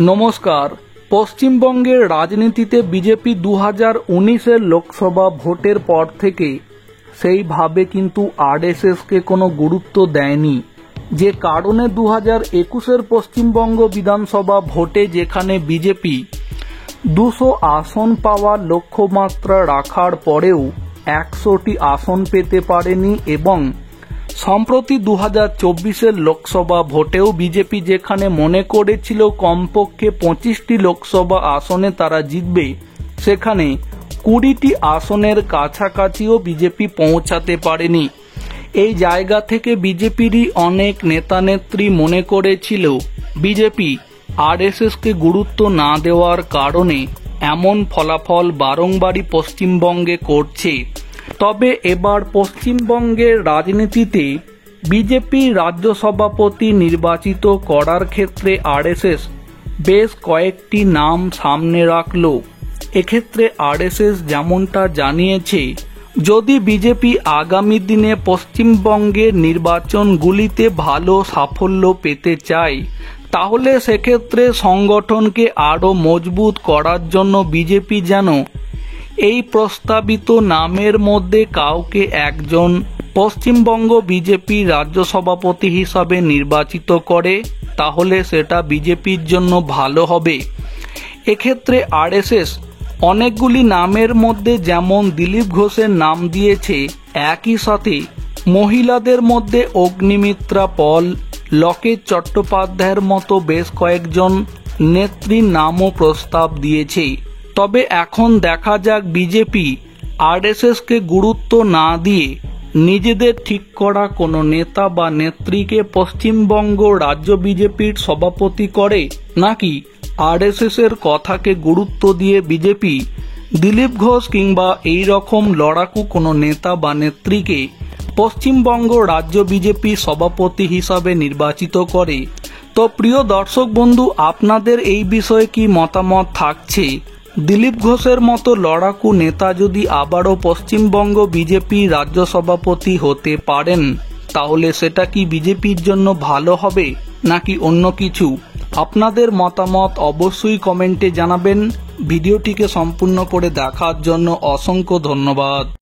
নমস্কার। পশ্চিমবঙ্গের রাজনীতিতে বিজেপি 2019-এর লোকসভা ভোটের পর থেকে সেইভাবে কিন্তু আরএসএসকে কোনো গুরুত্ব দেয়নি, যে কারণে 2021-এর পশ্চিমবঙ্গ বিধানসভা ভোটে যেখানে বিজেপি 200 আসন পাওয়ার লক্ষ্যমাত্রা রাখার পরেও 100টি আসন পেতে পারেনি এবং সম্প্রতি 2024-এর লোকসভা ভোটেও বিজেপি যেখানে মনে করেছিল কমপক্ষে 25টি লোকসভা আসনে তারা জিতবে, সেখানে 20টি আসনের কাছাকাছিও বিজেপি পৌঁছাতে পারেনি। এই জায়গা থেকে বিজেপিরই অনেক নেতানেত্রী মনে করেছিল বিজেপি আরএসএসকে গুরুত্ব না দেওয়ার কারণে এমন ফলাফল বারংবারই পশ্চিমবঙ্গে করছে। তবে এবার পশ্চিমবঙ্গের রাজনীতিতে বিজেপি রাজ্য সভাপতি নির্বাচিত করার ক্ষেত্রে আরএসএস বেশ কয়েকটি নাম সামনে রাখল। এক্ষেত্রে আরএসএস যেমনটা জানিয়েছে, যদি বিজেপি আগামী দিনে পশ্চিমবঙ্গের নির্বাচনগুলিতে ভালো সাফল্য পেতে চায়, তাহলে সেক্ষেত্রে সংগঠনকে আরও মজবুত করার জন্য বিজেপি যেন এই প্রস্তাবিত নামের মধ্যে কাউকে একজন পশ্চিমবঙ্গ বিজেপি রাজ্য সভাপতি হিসাবে নির্বাচিত করে, তাহলে সেটা বিজেপির জন্য ভালো হবে। এক্ষেত্রে আরএসএস অনেকগুলি নামের মধ্যে যেমন দিলীপ ঘোষের নাম দিয়েছে, একই সাথে মহিলাদের মধ্যে অগ্নিমিত্রা পল, লকেট চট্টোপাধ্যায়ের মতো বেশ কয়েকজন নেত্রীর নামও প্রস্তাব দিয়েছে। তবে এখন দেখা যাক বিজেপি আরএসএসকে গুরুত্ব না দিয়ে নিজেদের ঠিক করা কোনো নেতা বা নেত্রীকে পশ্চিমবঙ্গ রাজ্য বিজেপির সভাপতি করে, নাকি আরএসএসের কথাকে গুরুত্ব দিয়ে বিজেপি দিলীপ ঘোষ কিংবা এই রকম লড়াকু কোনো নেতা বা নেত্রীকে পশ্চিমবঙ্গ রাজ্য বিজেপি সভাপতি হিসাবে নির্বাচিত করে। তো প্রিয় দর্শক বন্ধু, আপনাদের এই বিষয়ে কি মতামত থাকছে? দিলীপ ঘোষের মতো লড়াকু নেতা যদি আবারও পশ্চিমবঙ্গ বিজেপি রাজ্য সভাপতি হতে পারেন, তাহলে সেটা কি বিজেপির জন্য ভালো হবে নাকি অন্য কিছু? আপনাদের মতামত অবশ্যই কমেন্টে জানাবেন। ভিডিওটিকে সম্পূর্ণ করে দেখার জন্য অসংখ্য ধন্যবাদ।